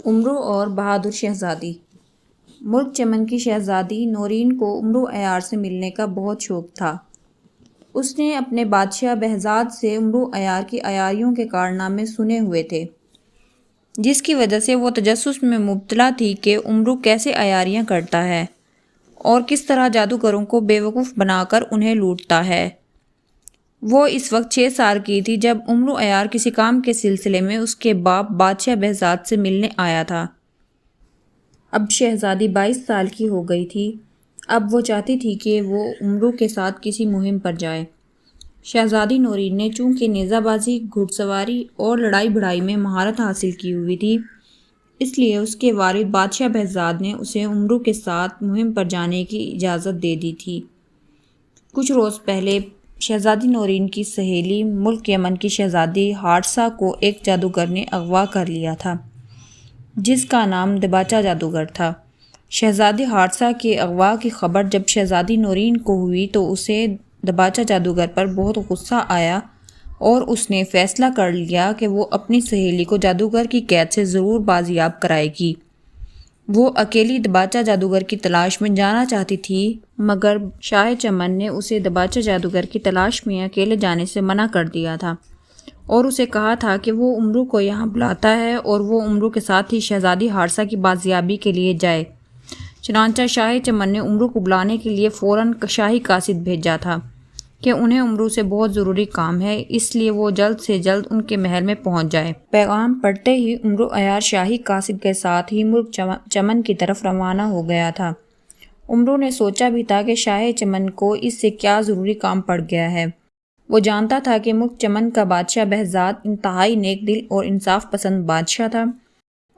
امرو اور بہادر شہزادی۔ ملک چمن کی شہزادی نورین کو امرو عیار سے ملنے کا بہت شوق تھا۔ اس نے اپنے بادشاہ بہزاد سے امرو عیار کی عیاریوں کے کارنامے سنے ہوئے تھے، جس کی وجہ سے وہ تجسس میں مبتلا تھی کہ امرو کیسے عیاریاں کرتا ہے اور کس طرح جادوگروں کو بے وقوف بنا کر انہیں لوٹتا ہے۔ وہ اس وقت 6 سال کی تھی جب امرو عیار کسی کام کے سلسلے میں اس کے باپ بادشاہ بہزاد سے ملنے آیا تھا۔ اب شہزادی 22 سال کی ہو گئی تھی۔ اب وہ چاہتی تھی کہ وہ امرو کے ساتھ کسی مہم پر جائے۔ شہزادی نورین نے چونکہ نیزہ بازی، گھڑ سواری اور لڑائی بھڑائی میں مہارت حاصل کی ہوئی تھی، اس لیے اس کے والد بادشاہ بہزاد نے اسے امرو کے ساتھ مہم پر جانے کی اجازت دے دی تھی۔ کچھ روز پہلے شہزادی نورین کی سہیلی ملک یمن کی شہزادی حارثہ کو ایک جادوگر نے اغوا کر لیا تھا، جس کا نام دباچہ جادوگر تھا۔ شہزادی حارثہ کے اغوا کی خبر جب شہزادی نورین کو ہوئی تو اسے دباچہ جادوگر پر بہت غصہ آیا اور اس نے فیصلہ کر لیا کہ وہ اپنی سہیلی کو جادوگر کی قید سے ضرور بازیاب کرائے گی۔ وہ اکیلی دباچہ جادوگر کی تلاش میں جانا چاہتی تھی، مگر شاہ چمن نے اسے دباچہ جادوگر کی تلاش میں اکیلے جانے سے منع کر دیا تھا اور اسے کہا تھا کہ وہ امرو کو یہاں بلاتا ہے اور وہ امرو کے ساتھ ہی شہزادی حارثہ کی بازیابی کے لیے جائے۔ چنانچہ شاہ چمن نے امرو کو بلانے کے لیے فوراً شاہی قاصد بھیجا تھا کہ انہیں امرو سے بہت ضروری کام ہے، اس لیے وہ جلد سے جلد ان کے محل میں پہنچ جائے۔ پیغام پڑھتے ہی امرو عیار شاہی قاصد کے ساتھ ہی ملک چمن کی طرف روانہ ہو گیا تھا۔ امرو نے سوچا بھی تھا کہ شاہ چمن کو اس سے کیا ضروری کام پڑ گیا ہے۔ وہ جانتا تھا کہ ملک چمن کا بادشاہ بہزاد انتہائی نیک دل اور انصاف پسند بادشاہ تھا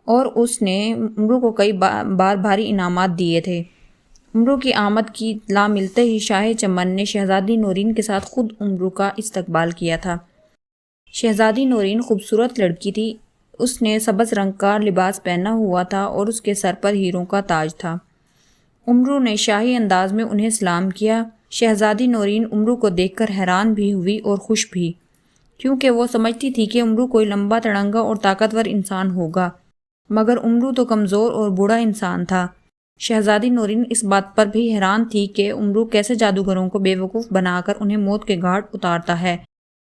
اور اس نے امرو کو کئی بار بھاری انعامات دیے تھے۔ امرو کی آمد کی اطلاع ملتے ہی شاہ چمن نے شہزادی نورین کے ساتھ خود امرو کا استقبال کیا تھا۔ شہزادی نورین خوبصورت لڑکی تھی۔ اس نے سبز رنگ کا لباس پہنا ہوا تھا اور اس کے سر پر ہیروں کا تاج تھا۔ امرو نے شاہی انداز میں انہیں سلام کیا۔ شہزادی نورین امرو کو دیکھ کر حیران بھی ہوئی اور خوش بھی، کیونکہ وہ سمجھتی تھی کہ امرو کوئی لمبا تڑنگا اور طاقتور انسان ہوگا، مگر امرو تو کمزور اور بوڑھا انسان تھا۔ شہزادی نورین اس بات پر بھی حیران تھی کہ امرو کیسے جادوگروں کو بے وقوف بنا کر انہیں موت کے گھاٹ اتارتا ہے،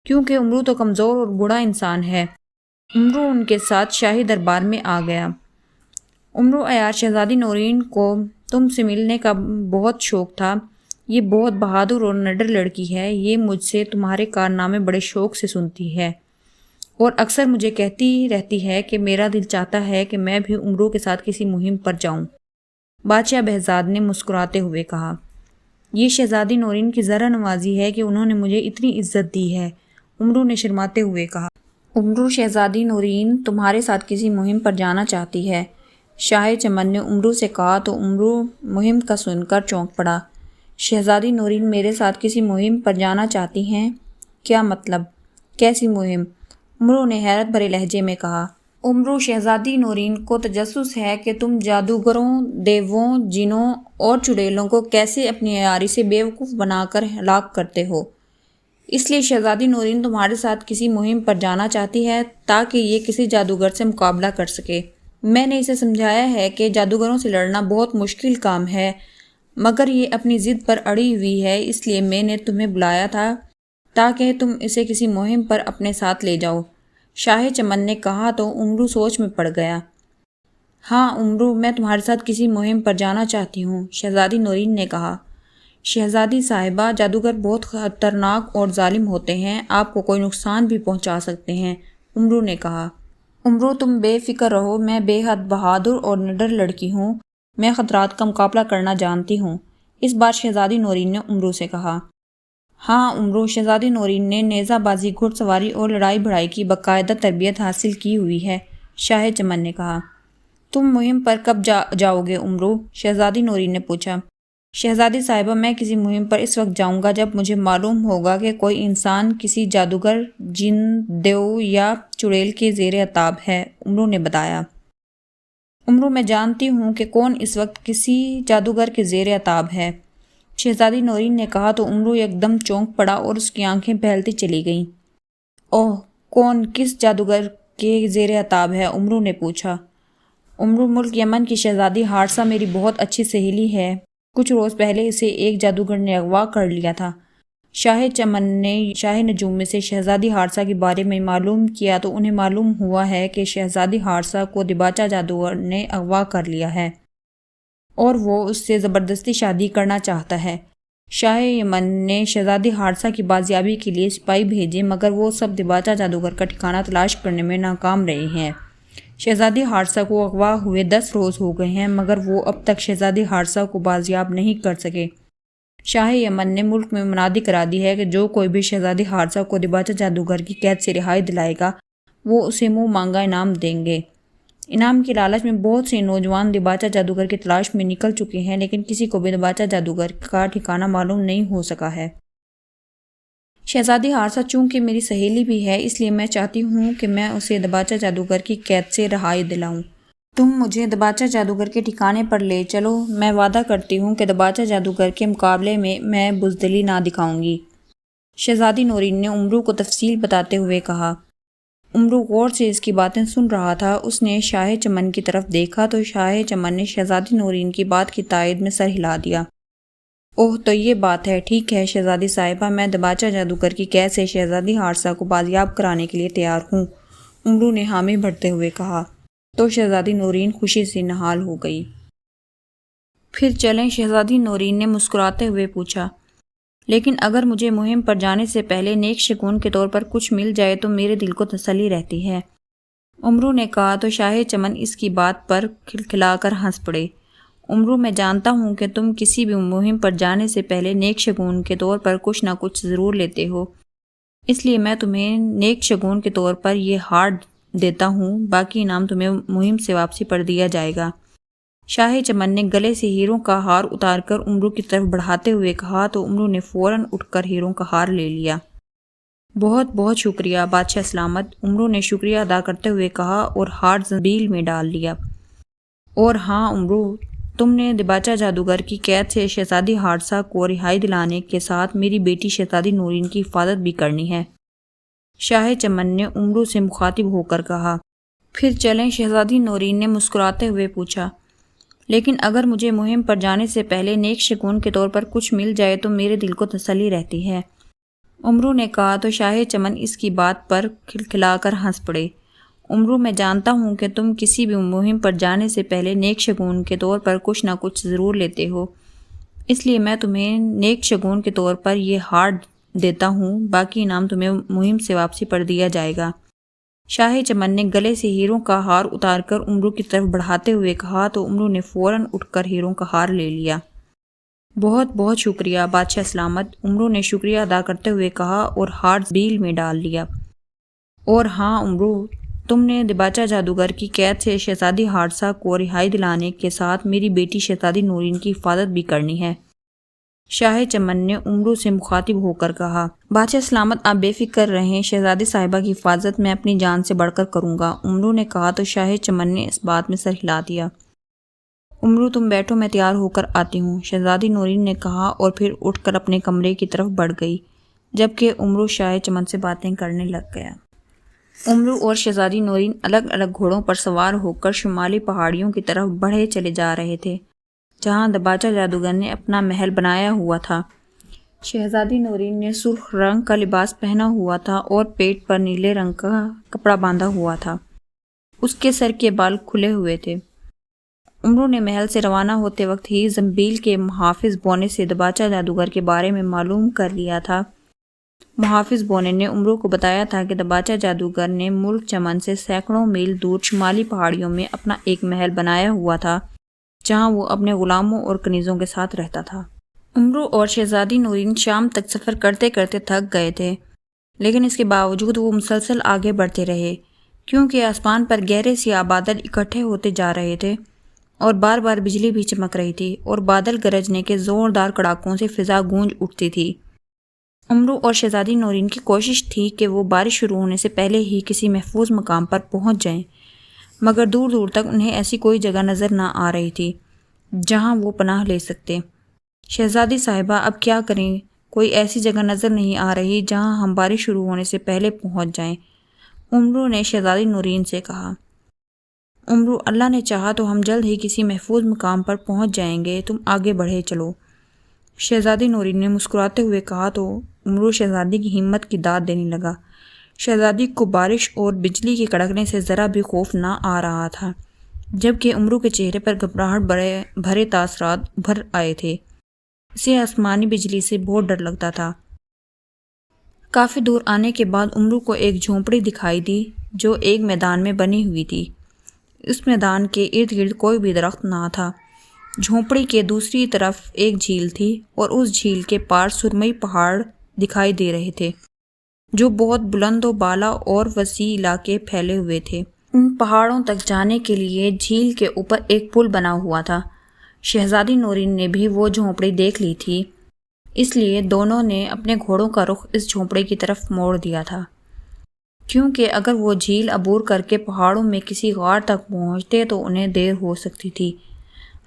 کیونکہ امرو تو کمزور اور بوڑھا انسان ہے۔ امرو ان کے ساتھ شاہی دربار میں آ گیا۔ امرو عیار شہزادی نورین کو تم سے ملنے کا بہت شوق تھا۔ یہ بہت بہادر اور نڈر لڑکی ہے۔ یہ مجھ سے تمہارے کارنامے بڑے شوق سے سنتی ہے اور اکثر مجھے کہتی رہتی ہے کہ میرا دل چاہتا ہے کہ میں بھی امرو کے ساتھ کسی مہم پر جاؤں۔ بادشاہ بہزاد نے مسکراتے ہوئے کہا، یہ شہزادی نورین کی ذرا نوازی ہے کہ انہوں نے مجھے اتنی عزت دی ہے۔ امرو نے شرماتے ہوئے کہا، امرو شہزادی نورین تمہارے ساتھ کسی مہم پر جانا چاہتی ہے۔ شاہ چمن نے امرو سے کہا تو امرو مہم کا سن کر چونک پڑا۔ شہزادی نورین میرے ساتھ کسی مہم پر جانا چاہتی ہیں؟ کیا مطلب؟ کیسی مہم؟ امرو نے حیرت بھرے لہجے میں کہا۔ امرو شہزادی نورین کو تجسس ہے کہ تم جادوگروں، دیووں، جنوں اور چڑیلوں کو کیسے اپنی عیاری سے بے وقوف بنا کر ہلاک کرتے ہو، اس لیے شہزادی نورین تمہارے ساتھ کسی مہم پر جانا چاہتی ہے تاکہ یہ کسی جادوگر سے مقابلہ کر سکے۔ میں نے اسے سمجھایا ہے کہ جادوگروں سے لڑنا بہت مشکل کام ہے، مگر یہ اپنی ضد پر اڑی ہوئی ہے، اس لیے میں نے تمہیں بلایا تھا تاکہ تم اسے کسی مہم پر اپنے ساتھ لے جاؤ۔ شاہ چمن نے کہا تو امرو سوچ میں پڑ گیا۔ ہاں امرو، میں تمہارے ساتھ کسی مہم پر جانا چاہتی ہوں، شہزادی نورین نے کہا۔ شہزادی صاحبہ، جادوگر بہت خطرناک اور ظالم ہوتے ہیں، آپ کو کوئی نقصان بھی پہنچا سکتے ہیں، امرو نے کہا۔ امرو تم بے فکر رہو، میں بے حد بہادر اور نڈر لڑکی ہوں، میں خطرات کا مقابلہ کرنا جانتی ہوں، اس بار شہزادی نورین نے امرو سے کہا۔ ہاں امرو، شہزادی نورین نے نیزہ بازی، گھڑ سواری اور لڑائی بھڑائی کی باقاعدہ تربیت حاصل کی ہوئی ہے، شاہ چمن نے کہا۔ تم مہم پر کب جاؤ گے امرو؟ شہزادی نورین نے پوچھا۔ شہزادی صاحبہ، میں کسی مہم پر اس وقت جاؤں گا جب مجھے معلوم ہوگا کہ کوئی انسان کسی جادوگر، جن، دیو یا چڑیل کے زیر عتاب ہے، امرو نے بتایا۔ امرو، میں جانتی ہوں کہ کون اس وقت کسی جادوگر کے زیر عتاب ہے، شہزادی نورین نے کہا تو امرو ایک دم چونک پڑا اور اس کی آنکھیں پھیلتی چلی گئیں۔ اوہ، کون، کس جادوگر کے زیر عتاب ہے؟ امرو نے پوچھا۔ امرو ملک یمن کی شہزادی حارثہ میری بہت اچھی سہیلی ہے۔ کچھ روز پہلے اسے ایک جادوگر نے اغوا کر لیا تھا۔ شاہ چمن نے شاہ نجوم میں سے شہزادی حارثہ کے بارے میں معلوم کیا تو انہیں معلوم ہوا ہے کہ شہزادی حارثہ کو دباچہ جادوگر نے اغوا کر لیا ہے اور وہ اس سے زبردستی شادی کرنا چاہتا ہے۔ شاہ یمن نے شہزادی حارثہ کی بازیابی کے لیے سپاہی بھیجے مگر وہ سب دباچہ جادوگر کا ٹھکانہ تلاش کرنے میں ناکام رہے ہیں۔ شہزادی حارثہ کو اغوا ہوئے 10 روز ہو گئے ہیں مگر وہ اب تک شہزادی حارثہ کو بازیاب نہیں کر سکے۔ شاہ یمن نے ملک میں منادی کرا دی ہے کہ جو کوئی بھی شہزادی حارثہ کو دباچہ جادوگر کی قید سے رہائی دلائے گا وہ اسے منہ مانگا انعام دیں گے۔ انعام کی لالچ میں بہت سے نوجوان دباچہ جادوگر کی تلاش میں نکل چکے ہیں لیکن کسی کو بھی دباچہ جادوگر کا ٹھکانہ معلوم نہیں ہو سکا ہے۔ شہزادی حارثہ چونکہ میری سہیلی بھی ہے اس لیے میں چاہتی ہوں کہ میں اسے دباچہ جادوگر کی قید سے رہائی دلاؤں۔ تم مجھے دباچہ جادوگر کے ٹھکانے پر لے چلو، میں وعدہ کرتی ہوں کہ دباچہ جادوگر کے مقابلے میں بزدلی نہ دکھاؤں گی۔ شہزادی نورین نے امرو کو تفصیل بتاتے ہوئے کہا۔ امرو غور سے اس کی باتیں سن رہا تھا۔ اس نے شاہ چمن کی طرف دیکھا تو شاہ چمن نے شہزادی نورین کی بات کی تائید میں سر ہلا دیا۔ اوہ تو یہ بات ہے، ٹھیک ہے شہزادی صاحبہ، میں دباچہ جادوگر کی قید سے شہزادی حارثہ کو بازیاب کرانے کے لیے تیار ہوں، امرو نے حامی بھرتے ہوئے کہا۔ تو شہزادی نورین خوشی سے نہال ہو گئی۔ پھر چلیں، شہزادی نورین نے مسکراتے ہوئے پوچھا، لیکن اگر مجھے مہم پر جانے سے پہلے نیک شگون کے طور پر کچھ مل جائے تو میرے دل کو تسلی رہتی ہے۔ امرو نے کہا تو شاہ چمن اس کی بات پر کھلکھلا کر ہنس پڑے۔ امرو میں جانتا ہوں کہ تم کسی بھی مہم پر جانے سے پہلے نیک شگون کے طور پر کچھ نہ کچھ ضرور لیتے ہو، اس لیے میں تمہیں نیک شگون کے طور پر یہ ہار دیتا ہوں، باقی انعام تمہیں مہم سے واپسی پر دیا جائے گا۔ شاہ چمن نے گلے سے ہیروں کا ہار اتار کر امرو کی طرف بڑھاتے ہوئے کہا تو امرو نے فوراً اٹھ کر ہیروں کا ہار لے لیا۔ بہت بہت شکریہ بادشاہ سلامت، امرو نے شکریہ ادا کرتے ہوئے کہا اور ہار زنبیل میں ڈال لیا۔ اور ہاں امرو، تم نے دباچہ جادوگر کی قید سے شہزادی حارثہ کو رہائی دلانے کے ساتھ میری بیٹی شہزادی نورین کی حفاظت بھی کرنی ہے، شاہ چمن نے امرو سے مخاطب ہو کر کہا۔ پھر چلیں، شہزادی نورین نے مسکراتے ہوئے پوچھا، لیکن اگر مجھے مہم پر جانے سے پہلے نیک شگون کے طور پر کچھ مل جائے تو میرے دل کو تسلی رہتی ہے۔ امرو نے کہا تو شاہ چمن اس کی بات پر کھلکھلا کر ہنس پڑے۔ امرو میں جانتا ہوں کہ تم کسی بھی مہم پر جانے سے پہلے نیک شگون کے طور پر کچھ نہ کچھ ضرور لیتے ہو، اس لیے میں تمہیں نیک شگون کے طور پر یہ ہار دیتا ہوں، باقی انعام تمہیں مہم سے واپسی پر دیا جائے گا۔ شاہ چمن نے گلے سے ہیروں کا ہار اتار کر امرو کی طرف بڑھاتے ہوئے کہا تو امرو نے فوراً اٹھ کر ہیروں کا ہار لے لیا۔ بہت بہت شکریہ بادشاہ سلامت، امرو نے شکریہ ادا کرتے ہوئے کہا اور ہار زنبیل میں ڈال لیا۔ اور ہاں امرو، تم نے دباچہ جادوگر کی قید سے شہزادی حارثہ کو رہائی دلانے کے ساتھ میری بیٹی شہزادی نورین کی حفاظت بھی کرنی ہے، شاہ چمن نے امرو سے مخاطب ہو کر کہا۔ بادشاہ سلامت، آپ بے فکر رہیں، شہزادی صاحبہ کی حفاظت میں اپنی جان سے بڑھ کر کروں گا، امرو نے کہا تو شاہ چمن نے اس بات میں سر ہلا دیا۔ امرو تم بیٹھو، میں تیار ہو کر آتی ہوں، شہزادی نورین نے کہا اور پھر اٹھ کر اپنے کمرے کی طرف بڑھ گئی، جبکہ امرو شاہ چمن سے باتیں کرنے لگ گیا۔ امرو اور شہزادی نورین الگ الگ گھوڑوں پر سوار ہو کر شمالی پہاڑیوں کی طرف بڑھے چلے جا رہے تھے جہاں دباچہ جادوگر نے اپنا محل بنایا ہوا تھا۔ شہزادی نورین نے سرخ رنگ کا لباس پہنا ہوا تھا اور پیٹ پر نیلے رنگ کا کپڑا باندھا ہوا تھا، اس کے سر کے بال کھلے ہوئے تھے۔ امرو نے محل سے روانہ ہوتے وقت ہی زنبیل کے محافظ بونے سے دباچہ جادوگر کے بارے میں معلوم کر لیا تھا۔ محافظ بونے نے امرو کو بتایا تھا کہ دباچہ جادوگر نے ملک چمن سے سینکڑوں میل دور شمالی پہاڑیوں میں اپنا ایک محل بنایا ہوا تھا جہاں وہ اپنے غلاموں اور کنیزوں کے ساتھ رہتا تھا۔ امرو اور شہزادی نورین شام تک سفر کرتے کرتے تھک گئے تھے، لیکن اس کے باوجود وہ مسلسل آگے بڑھتے رہے کیونکہ آسمان پر گہرے سیاہ بادل اکٹھے ہوتے جا رہے تھے اور بار بار بجلی بھی چمک رہی تھی اور بادل گرجنے کے زوردار کڑاکوں سے فضا گونج اٹھتی تھی۔ امرو اور شہزادی نورین کی کوشش تھی کہ وہ بارش شروع ہونے سے پہلے ہی کسی محفوظ مقام پر پہنچ جائیں، مگر دور دور تک انہیں ایسی کوئی جگہ نظر نہ آ رہی تھی جہاں وہ پناہ لے سکتے۔ شہزادی صاحبہ، اب کیا کریں؟ کوئی ایسی جگہ نظر نہیں آ رہی جہاں ہم بارش شروع ہونے سے پہلے پہنچ جائیں، امرو نے شہزادی نورین سے کہا۔ امرو، اللہ نے چاہا تو ہم جلد ہی کسی محفوظ مقام پر پہنچ جائیں گے، تم آگے بڑھے چلو۔ شہزادی نورین نے مسکراتے ہوئے کہا تو امرو شہزادی کی ہمت کی داد دینے لگا۔ شہزادی کو بارش اور بجلی کے کڑکنے سے ذرا بھی خوف نہ آ رہا تھا، جبکہ امرو کے چہرے پر گھبراہٹ بھرے تاثرات ابھر آئے تھے۔ اسے آسمانی بجلی سے بہت ڈر لگتا تھا۔ کافی دور آنے کے بعد امرو کو ایک جھونپڑی دکھائی دی جو ایک میدان میں بنی ہوئی تھی۔ اس میدان کے ارد گرد کوئی بھی درخت نہ تھا۔ جھونپڑی کے دوسری طرف ایک جھیل تھی اور اس جھیل کے پار سرمئی پہاڑ دکھائی دے رہے تھے جو بہت بلند و بالا اور وسیع علاقے پھیلے ہوئے تھے۔ ان پہاڑوں تک جانے کے لیے جھیل کے اوپر ایک پل بنا ہوا تھا۔ شہزادی نورین نے بھی وہ جھونپڑی دیکھ لی تھی، اس لیے دونوں نے اپنے گھوڑوں کا رخ اس جھونپڑی کی طرف موڑ دیا تھا، کیونکہ اگر وہ جھیل عبور کر کے پہاڑوں میں کسی غار تک پہنچتے تو انہیں دیر ہو سکتی تھی۔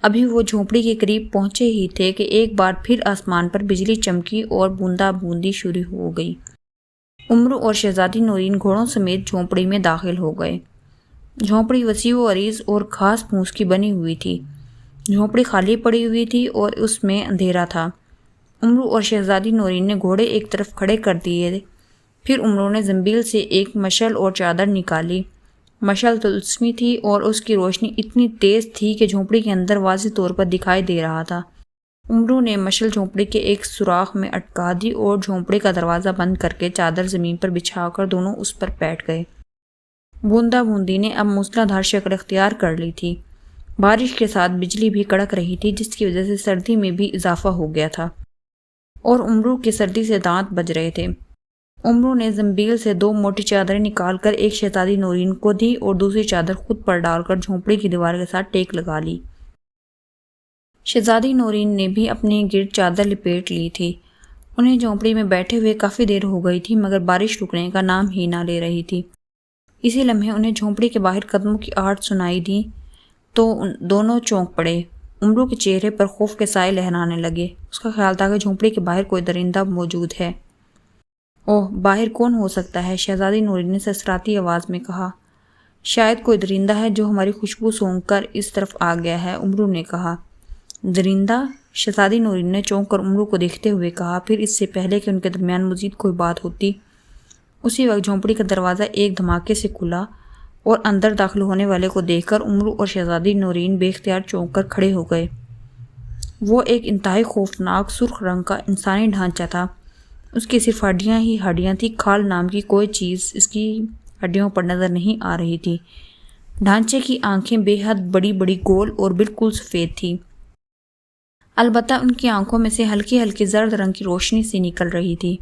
ابھی وہ جھونپڑی کے قریب پہنچے ہی تھے کہ ایک بار پھر آسمان پر بجلی چمکی اور بوندا بوندی شروع ہو گئی۔ امرو اور شہزادی نورین گھوڑوں سمیت جھونپڑی میں داخل ہو گئے۔ جھونپڑی وسیع و عریض اور گھاس پھوس کی بنی ہوئی تھی۔ جھونپڑی خالی پڑی ہوئی تھی اور اس میں اندھیرا تھا۔ امرو اور شہزادی نورین نے گھوڑے ایک طرف کھڑے کر دیے، پھر امرو نے زنبیل سے ایک مشعل اور چادر نکالی۔ مشعل طلسمی تھی اور اس کی روشنی اتنی تیز تھی کہ جھونپڑی کے اندر واضح طور پر دکھائی دے رہا تھا۔ امرو نے مشعل جھونپڑی کے ایک سوراخ میں اٹکا دی اور جھونپڑی کا دروازہ بند کر کے چادر زمین پر بچھا کر دونوں اس پر بیٹھ گئے۔ بوندا بوندی نے اب موسلادھار شکل اختیار کر لی تھی۔ بارش کے ساتھ بجلی بھی کڑک رہی تھی، جس کی وجہ سے سردی میں بھی اضافہ ہو گیا تھا اور امرو کی سردی سے دانت بج رہے تھے۔ امرو نے زنبیل سے 2 موٹی چادریں نکال کر ایک شہزادی نورین کو دی اور دوسری چادر خود پر ڈال کر جھونپڑی کی دیوار کے ساتھ ٹیک لگا لی۔ شہزادی نورین نے بھی اپنے گرد چادر لپیٹ لی تھی۔ انہیں جھونپڑی میں بیٹھے ہوئے کافی دیر ہو گئی تھی، مگر بارش رکنے کا نام ہی نہ لے رہی تھی۔ اسی لمحے انہیں جھونپڑی کے باہر قدموں کی آہٹ سنائی دی تو دونوں چونک پڑے۔ امرو کے چہرے پر خوف کے سائے لہرانے لگے۔ اس کا خیال تھا کہ جھونپڑی کے باہر کوئی درندہ موجود ہے۔ اوہ، باہر کون ہو سکتا ہے؟ شہزادی نورین نے سسراتی آواز میں کہا۔ شاید کوئی درندہ ہے جو ہماری خوشبو سونگھ کر اس طرف آ گیا ہے، امرو نے کہا۔ درندہ؟ شہزادی نورین نے چونک کر امرو کو دیکھتے ہوئے کہا، پھر اس سے پہلے کہ ان کے درمیان مزید کوئی بات ہوتی، اسی وقت جھونپڑی کا دروازہ ایک دھماکے سے کھلا اور اندر داخل ہونے والے کو دیکھ کر امرو اور شہزادی نورین بے اختیار چونک کر کھڑے ہو گئے۔ وہ ایک انتہائی خوفناک سرخ رنگ کا انسانی ڈھانچہ تھا۔ اس کی صرف ہڈیاں ہی ہڈیاں تھیں، کھال نام کی کوئی چیز اس کی ہڈیوں پر نظر نہیں آ رہی تھی۔ ڈھانچے کی آنکھیں بے حد بڑی بڑی، گول اور بالکل سفید تھیں، البتہ ان کی آنکھوں میں سے ہلکی ہلکی زرد رنگ کی روشنی سی نکل رہی تھی۔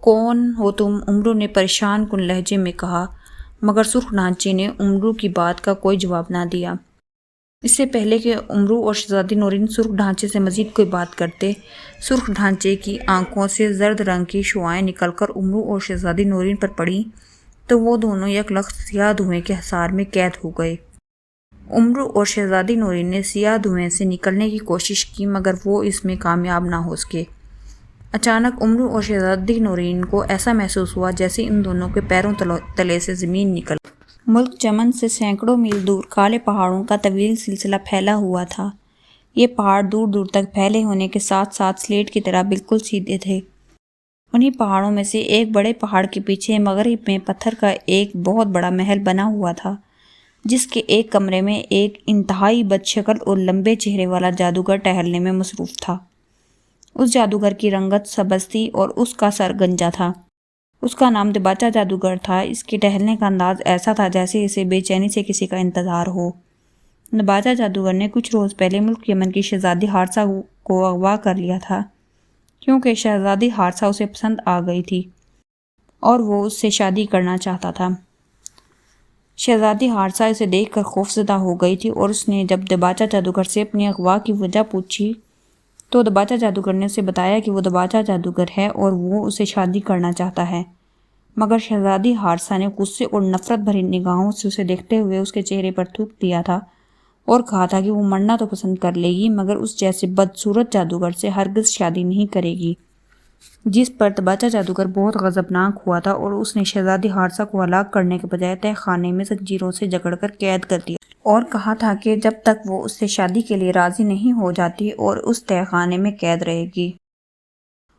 کون ہو تم؟ امرو نے پریشان کن لہجے میں کہا، مگر سرخ ڈھانچے نے امرو کی بات کا کوئی جواب نہ دیا۔ اس سے پہلے کہ امرو اور شہزادی نورین سرخ ڈھانچے سے مزید کوئی بات کرتے، سرخ ڈھانچے کی آنکھوں سے زرد رنگ کی شعاعیں نکل کر امرو اور شہزادی نورین پر پڑیں تو وہ دونوں یک لخت سیاہ دھوئیں کے حصار میں قید ہو گئے۔ امرو اور شہزادی نورین نے سیاہ دھوئیں سے نکلنے کی کوشش کی، مگر وہ اس میں کامیاب نہ ہو سکے۔ اچانک امرو اور شہزادی نورین کو ایسا محسوس ہوا جیسے ان دونوں کے پیروں تلے سے زمین نکل گئی۔ ملک چمن سے سینکڑوں میل دور کالے پہاڑوں کا طویل سلسلہ پھیلا ہوا تھا۔ یہ پہاڑ دور دور تک پھیلے ہونے کے ساتھ ساتھ سلیٹ کی طرح بالکل سیدھے تھے۔ انہی پہاڑوں میں سے ایک بڑے پہاڑ کے پیچھے مغرب میں پتھر کا ایک بہت بڑا محل بنا ہوا تھا، جس کے ایک کمرے میں ایک انتہائی بد شکل اور لمبے چہرے والا جادوگر ٹہلنے میں مصروف تھا۔ اس جادوگر کی رنگت سبز تھی اور اس کا سر گنجا تھا۔ اس کا نام دباچہ جادوگر تھا۔ اس کے ٹہلنے کا انداز ایسا تھا جیسے اسے بے چینی سے کسی کا انتظار ہو۔ دباچہ جادوگر نے کچھ روز پہلے ملک یمن کی شہزادی حارثہ کو اغوا کر لیا تھا، کیونکہ شہزادی حارثہ اسے پسند آ گئی تھی اور وہ اس سے شادی کرنا چاہتا تھا۔ شہزادی حارثہ اسے دیکھ کر خوفزدہ ہو گئی تھی اور اس نے جب دباچہ جادوگر سے اپنی اغوا کی وجہ پوچھی تو دباچہ جادوگر نے اسے بتایا کہ وہ دباچہ جادوگر ہے اور وہ اسے شادی کرنا چاہتا ہے، مگر شہزادی حارثہ نے غصے اور نفرت بھری نگاہوں سے اسے دیکھتے ہوئے اس کے چہرے پر تھوک دیا تھا اور کہا تھا کہ وہ مرنا تو پسند کر لے گی، مگر اس جیسے بدصورت جادوگر سے ہرگز شادی نہیں کرے گی۔ جس پر دباچہ جادوگر بہت غضبناک ہوا تھا اور اس نے شہزادی حارثہ کو ہلاک کرنے کے بجائے تہہ خانے میں زنجیروں سے جکڑ کر قید کر دیا اور کہا تھا کہ جب تک وہ اس سے شادی کے لیے راضی نہیں ہو جاتی اور اس تہہ خانے میں قید رہے گی۔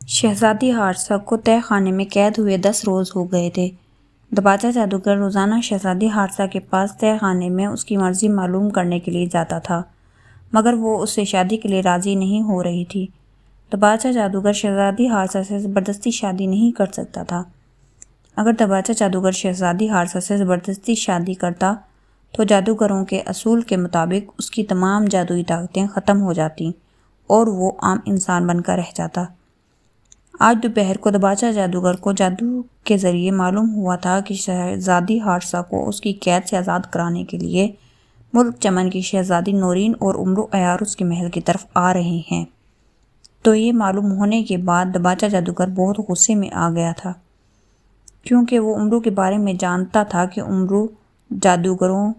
شہزادی حارثہ کو تہہ خانے میں قید ہوئے 10 روز ہو گئے تھے۔ دباچہ جادوگر روزانہ شہزادی حارثہ کے پاس تہہ خانے میں اس کی مرضی معلوم کرنے کے لیے جاتا تھا، مگر وہ اس سے شادی کے لیے راضی نہیں ہو رہی تھی۔ دباچہ جادوگر شہزادی حارثہ سے زبردستی شادی نہیں کر سکتا تھا۔ اگر دباچہ جادوگر شہزادی حارثہ سے زبردستی شادی کرتا تو جادوگروں کے اصول کے مطابق اس کی تمام جادوئی طاقتیں ختم ہو جاتیں اور وہ عام انسان بن کر رہ جاتا۔ آج دوپہر کو دباچہ جادوگر کو جادو کے ذریعے معلوم ہوا تھا کہ شہزادی حارثہ کو اس کی قید سے آزاد کرانے کے لیے ملک چمن کی شہزادی نورین اور امرو عیار اس کے محل کی طرف آ رہے ہیں۔ تو یہ معلوم ہونے کے بعد دباچہ جادوگر بہت غصے میں آ گیا تھا، کیونکہ وہ امرو کے بارے میں جانتا تھا کہ امرو جادوگروں،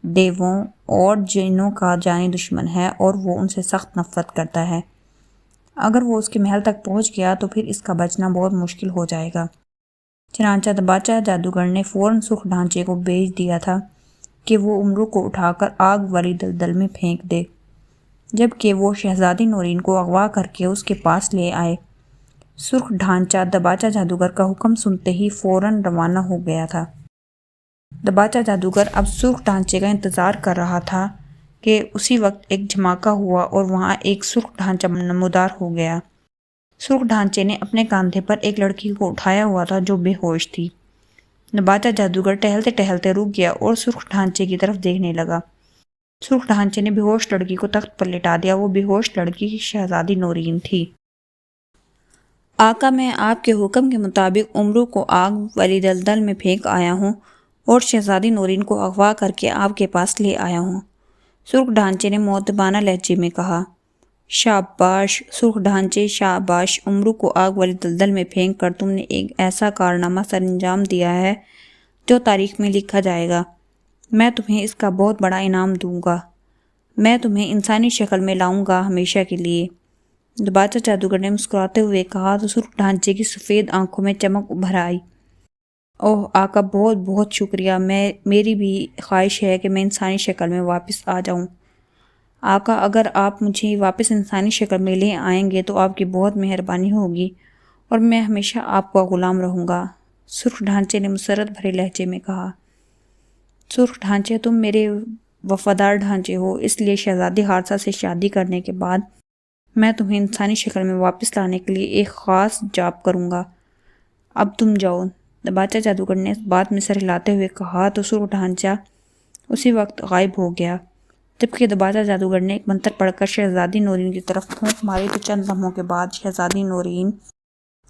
دیووں اور جنوں کا جانی دشمن ہے اور وہ ان سے سخت نفرت کرتا ہے۔ اگر وہ اس کے محل تک پہنچ گیا تو پھر اس کا بچنا بہت مشکل ہو جائے گا۔ چنانچہ دباچہ جادوگر نے فوراً سرخ ڈھانچے کو بھیج دیا تھا کہ وہ امرو کو اٹھا کر آگ والی دلدل میں پھینک دے، جبکہ وہ شہزادی نورین کو اغوا کر کے اس کے پاس لے آئے۔ سرخ ڈھانچہ دباچہ جادوگر کا حکم سنتے ہی فوراً روانہ ہو گیا تھا۔ دباچہ جادوگر اب سرخ ڈھانچے کا انتظار کر رہا تھا کہ اسی وقت ایک دھماکہ ہوا اور وہاں ایک سرخ ڈھانچہ نمودار ہو گیا۔ سرخ ڈھانچے نے اپنے کاندھے پر ایک لڑکی کو اٹھایا ہوا تھا جو بے ہوش تھی۔ دباچہ جادوگر ٹہلتے ٹہلتے رک گیا اور سرخ ڈھانچے کی طرف دیکھنے لگا۔ سرخ ڈھانچے نے بے ہوش لڑکی کو تخت پر لٹا دیا۔ وہ بے ہوش لڑکی شہزادی نورین تھی۔ آقا، میں آپ کے حکم کے مطابق امرو کو آگ والی دلدل میں پھینک آیا ہوں اور شہزادی نورین کو اغوا کر کے آپ کے پاس لے آیا ہوں، سرخ ڈھانچے نے مؤدبانہ لہجے میں کہا۔ شاباش سرخ ڈھانچے، شاباش! امرو کو آگ والی دلدل میں پھینک کر تم نے ایک ایسا کارنامہ سر انجام دیا ہے جو تاریخ میں لکھا جائے گا۔ میں تمہیں اس کا بہت بڑا انعام دوں گا۔ میں تمہیں انسانی شکل میں لاؤں گا ہمیشہ کے لیے۔ دباچہ جادوگر نے مسکراتے ہوئے کہا تو سرخ ڈھانچے کی سفید آنکھوں میں چمک ابھر آئی۔ اوہ آقا، بہت بہت شکریہ! میری بھی خواہش ہے کہ میں انسانی شکل میں واپس آ جاؤں۔ آقا، اگر آپ مجھے واپس انسانی شکل میں لے آئیں گے تو آپ کی بہت مہربانی ہوگی اور میں ہمیشہ آپ کا غلام رہوں گا، سرخ ڈھانچے نے مسرت بھرے لہجے میں کہا۔ سرخ ڈھانچے، تم میرے وفادار ڈھانچے ہو، اس لیے شہزادی حارثہ سے شادی کرنے کے بعد میں تمہیں انسانی شکل میں واپس لانے کے لیے ایک خاص جاب کروں گا۔ اب تم جاؤ۔ دباچہ جادوگر نے اس بات میں سر ہلاتے ہوئے کہا تو سرخ ڈھانچہ اسی وقت غائب ہو گیا، جبکہ دباچہ جادوگر نے ایک منتر پڑھ کر شہزادی نورین کی طرف پھونک ماری تو چند لمحوں کے بعد شہزادی نورین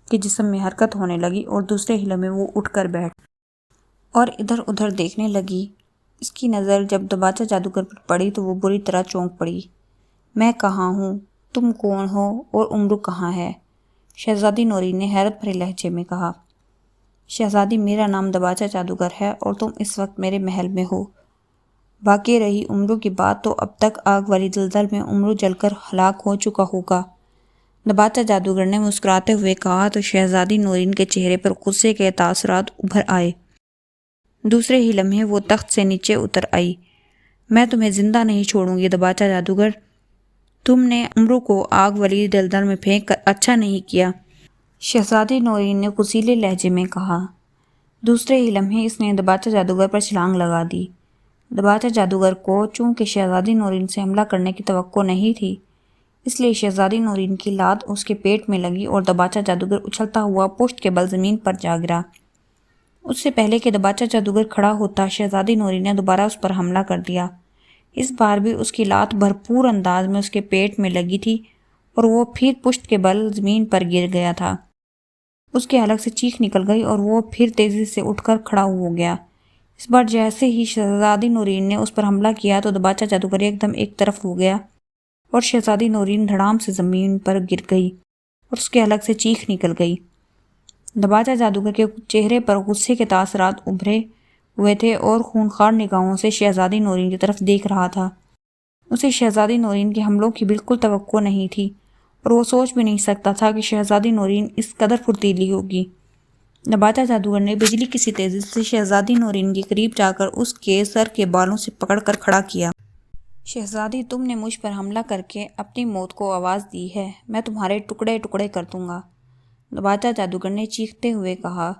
کے جسم میں حرکت ہونے لگی اور دوسرے ہی لمحے وہ اٹھ کر بیٹھ اور ادھر ادھر دیکھنے لگی۔ اس کی نظر جب دباچہ جادوگر پر پڑی تو وہ بری طرح چونک پڑی۔ میں کہاں ہوں؟ تم کون ہو اور امرو کہاں ہے؟ شہزادی نورین نے حیرت بھرے لہجے میں کہا۔ شہزادی، میرا نام دباچہ جادوگر ہے اور تم اس وقت میرے محل میں ہو۔ باقی رہی امرو کی بات تو اب تک آگ والی دلدل میں امرو جل کر ہلاک ہو چکا ہوگا، دباچہ جادوگر نے مسکراتے ہوئے کہا تو شہزادی نورین کے چہرے پر غصے کے تاثرات ابھر آئے۔ دوسرے ہی لمحے وہ تخت سے نیچے اتر آئی۔ میں تمہیں زندہ نہیں چھوڑوں گی دباچہ جادوگر، تم نے امرو کو آگ والی دلدل میں پھینک کر اچھا نہیں کیا، شہزادی نورین نے غصیلے لہجے میں کہا۔ دوسرے ہی لمحے اس نے دباچہ جادوگر پر چھلانگ لگا دی۔ دباچہ جادوگر کو چونکہ شہزادی نورین سے حملہ کرنے کی توقع نہیں تھی، اس لیے شہزادی نورین کی لات اس کے پیٹ میں لگی اور دباچہ جادوگر اچھلتا ہوا پشت کے بل زمین پر جا گرا۔ اس سے پہلے کہ دباچہ جادوگر کھڑا ہوتا، شہزادی نورین نے دوبارہ اس پر حملہ کر دیا۔ اس بار بھی اس کی لات بھرپور انداز میں اس کے پیٹ میں لگی تھی اور وہ پھر پشت کے بل زمین پر گر گیا تھا۔ اس کے حلق سے چیخ نکل گئی اور وہ پھر تیزی سے اٹھ کر کھڑا ہو گیا۔ اس بار جیسے ہی شہزادی نورین نے اس پر حملہ کیا تو دباچہ جادوگر ایک دم ایک طرف ہو گیا اور شہزادی نورین دھڑام سے زمین پر گر گئی اور اس کے حلق سے چیخ نکل گئی۔ دباچہ جادوگر کے چہرے پر غصے کے تاثرات ابھرے ہوئے تھے اور خونخوار نگاہوں سے شہزادی نورین کی طرف دیکھ رہا تھا۔ اسے شہزادی نورین کے حملوں کی بالکل توقع نہیں تھی اور وہ سوچ بھی نہیں سکتا تھا کہ شہزادی نورین اس قدر پھرتیلی ہوگی۔ نباتہ جادوگر نے بجلی کی سی تیزی سے شہزادی نورین کے قریب جا کر اس کے سر کے بالوں سے پکڑ کر کھڑا کیا۔ شہزادی، تم نے مجھ پر حملہ کر کے اپنی موت کو آواز دی ہے، میں تمہارے ٹکڑے ٹکڑے کر دوں گا، نباتہ جادوگر نے چیختے ہوئے کہا۔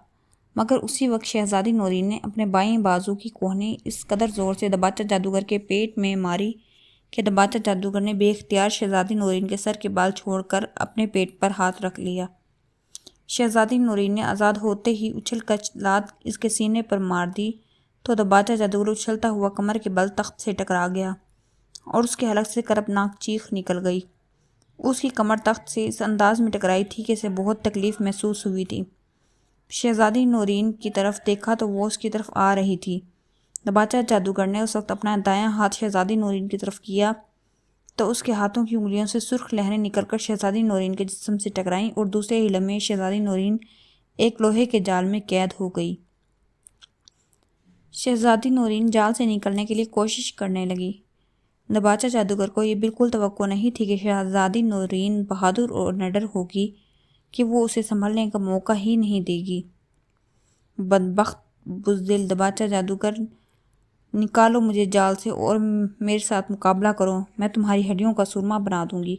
مگر اسی وقت شہزادی نورین نے اپنے بائیں بازو کی کوہنی اس قدر زور سے نباتہ جادوگر کے پیٹ میں ماری کہ نباتہ جادوگر نے بے اختیار شہزادی نورین کے سر کے بال چھوڑ کر اپنے پیٹ پر ہاتھ رکھ لیا۔ شہزادی نورین نے آزاد ہوتے ہی اچھل کر لات اس کے سینے پر مار دی تو نباتہ جادوگر اچھلتا ہوا کمر کے بل تخت سے ٹکرا گیا اور اس کے حلق سے کربناک چیخ نکل گئی۔ اس کی کمر تخت سے اس انداز میں ٹکرائی تھی کہ اسے بہت تکلیف محسوس ہوئی تھی۔ شہزادی نورین کی طرف دیکھا تو وہ اس کی طرف آ رہی تھی۔ نباتہ جادوگر نے اس وقت اپنا دایاں ہاتھ شہزادی نورین کی طرف کیا تو اس کے ہاتھوں کی انگلیوں سے سرخ لہریں نکل کر شہزادی نورین کے جسم سے ٹکرائیں اور دوسرے ہی لمحے شہزادی نورین ایک لوہے کے جال میں قید ہو گئی۔ شہزادی نورین جال سے نکلنے کے لیے کوشش کرنے لگی۔ نباتہ جادوگر کو یہ بالکل توقع نہیں تھی کہ شہزادی نورین بہادر اور نڈر ہوگی کہ وہ اسے سنبھلنے کا موقع ہی نہیں دے گی۔ بدبخت بزدل نباتہ جادوگر، نکالو مجھے جال سے اور میرے ساتھ مقابلہ کرو، میں تمہاری ہڈیوں کا سرما بنا دوں گی،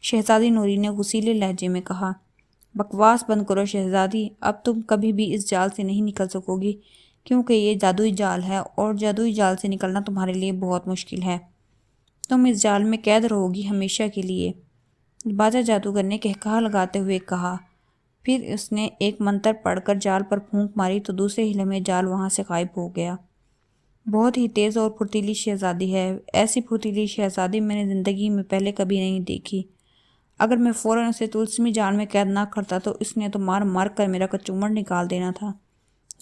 شہزادی نورین نے غصیلے لہجے میں کہا۔ بکواس بند کرو شہزادی، اب تم کبھی بھی اس جال سے نہیں نکل سکو گی کیونکہ یہ جادوئی جال ہے اور جادوئی جال سے نکلنا تمہارے لیے بہت مشکل ہے۔ تم اس جال میں قید رہو گی ہمیشہ کے لیے، نباتہ جادوگر نے قہقہہ لگاتے ہوئے کہا۔ پھر اس نے ایک منتر پڑھ کر جال پر پھونک ماری تو دوسرے ہی لمحے جال وہاں سے غائب ہو گیا۔ بہت ہی تیز اور پھرتیلی شہزادی ہے، ایسی پھرتیلی شہزادی میں نے زندگی میں پہلے کبھی نہیں دیکھی۔ اگر میں فوراً اسے طلسمی جال میں قید نہ کرتا تو اس نے تو مار مار کر میرا کچومڑ نکال دینا تھا،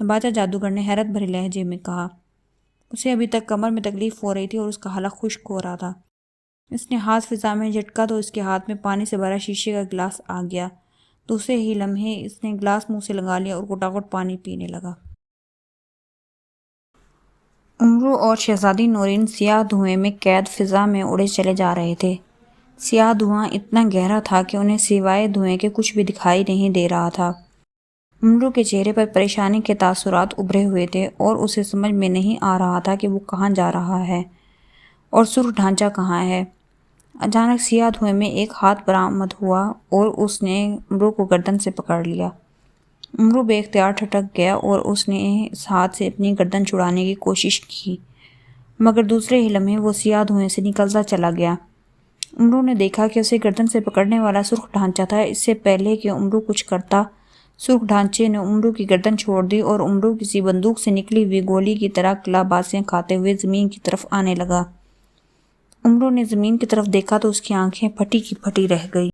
نباتہ جادوگر نے حیرت بھرے لہجے میں کہا۔ اسے ابھی تک کمر میں تکلیف ہو رہی تھی اور اس کا حلق خشک ہو رہا تھا۔ اس نے ہاتھ فضا میں جھٹکا تو اس کے ہاتھ میں پانی سے بھرا شیشے کا گلاس آ گیا۔ دوسرے ہی لمحے اس نے گلاس منہ سے لگا لیا اور گھٹا گھٹ پانی پینے لگا۔ امرو اور شہزادی نورین سیاہ دھوئیں میں قید فضا میں اڑے چلے جا رہے تھے۔ سیاہ دھواں اتنا گہرا تھا کہ انہیں سوائے دھوئیں کے کچھ بھی دکھائی نہیں دے رہا تھا۔ امرو کے چہرے پر پریشانی کے تاثرات ابھرے ہوئے تھے اور اسے سمجھ میں نہیں آ رہا تھا کہ وہ کہاں جا رہا ہے اور سرخ ڈھانچہ کہاں ہے۔ اچانک سیاہ دھوئیں میں ایک ہاتھ برآمد ہوا اور اس نے امرو کو گردن سے پکڑ لیا۔ امرو بے اختیار ٹھٹک گیا اور اس نے اس ہاتھ سے اپنی گردن چھڑانے کی کوشش کی مگر دوسرے ہی لمحے وہ سیاہ دھوئیں سے نکلتا چلا گیا۔ امرو نے دیکھا کہ اسے گردن سے پکڑنے والا سرخ ڈھانچہ تھا۔ اس سے پہلے کہ امرو کچھ کرتا، سرخ ڈھانچے نے امرو کی گردن چھوڑ دی اور امرو کسی بندوق سے نکلی ہوئی گولی کی طرح کلا بازیاں کھاتے ہوئے زمین کی طرف آنے لگا۔ امرو نے زمین کی طرف دیکھا تو اس کی آنکھیں پھٹی کی پھٹی رہ گئی۔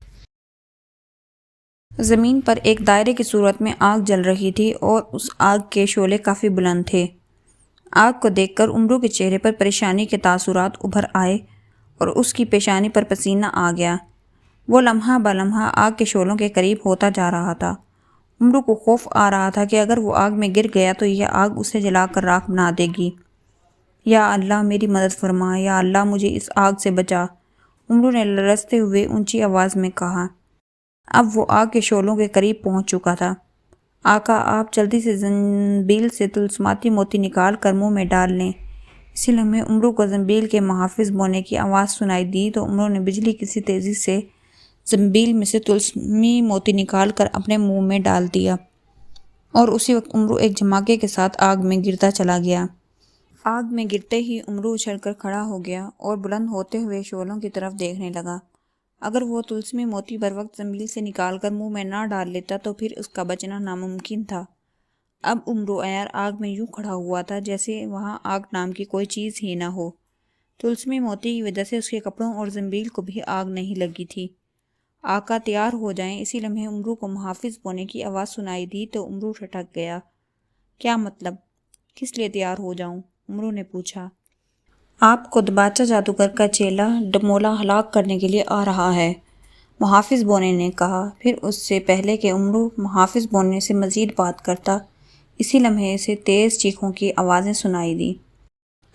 زمین پر ایک دائرے کی صورت میں آگ جل رہی تھی اور اس آگ کے شعلے کافی بلند تھے۔ آگ کو دیکھ کر امرو کے چہرے پر پریشانی کے تاثرات ابھر آئے اور اس کی پیشانی پر پسینہ آ گیا۔ وہ لمحہ بلمحہ آگ کے شعلوں کے قریب ہوتا جا رہا تھا۔ امرو کو خوف آ رہا تھا کہ اگر وہ آگ میں گر گیا تو یہ آگ اسے جلا کر راکھ بنا دے گی۔ یا اللہ میری مدد فرما، یا اللہ مجھے اس آگ سے بچا، امرو نے لرزتے ہوئے اونچی آواز میں کہا۔ اب وہ آگ کے شعلوں کے قریب پہنچ چکا تھا۔ آقا، آپ جلدی سے زنبیل سے طلسماتی موتی نکال کر منہ میں ڈال لیں۔ اسی لمحے امرو کو زنبیل کے محافظ بونے کی آواز سنائی دی تو امرو نے بجلی کی سی تیزی سے زنبیل میں سے طلسمی موتی نکال کر اپنے منہ میں ڈال دیا اور اسی وقت امرو ایک جھماکے کے ساتھ آگ میں گرتا چلا گیا۔ آگ میں گرتے ہی امرو اچھل کر کھڑا ہو گیا اور بلند ہوتے ہوئے شعلوں کی طرف دیکھنے لگا۔ اگر وہ طلسمی موتی بر وقت زنبیل سے نکال کر منہ میں نہ ڈال لیتا تو پھر اس کا بچنا ناممکن تھا۔ اب امرو عیار آگ میں یوں کھڑا ہوا تھا جیسے وہاں آگ نام کی کوئی چیز ہی نہ ہو۔ طلسمی موتی کی وجہ سے اس کے کپڑوں اور زنبیل کو بھی آگ نہیں لگی تھی۔ آقا تیار ہو جائیں۔ اسی لمحے امرو کو محافظ بونے کی آواز سنائی دی تو امرو ٹھٹک گیا۔ کیا مطلب؟ کس لیے تیار ہو جاؤں؟ امرو نے پوچھا۔ آپ کو نباتہ جادوگر کا چیلا ڈمولا ہلاک کرنے کے لیے آ رہا ہے، محافظ بونے نے کہا۔ پھر اس سے پہلے کہ امرو محافظ بونے سے مزید بات کرتا، اسی لمحے سے تیز چیخوں کی آوازیں سنائی دی۔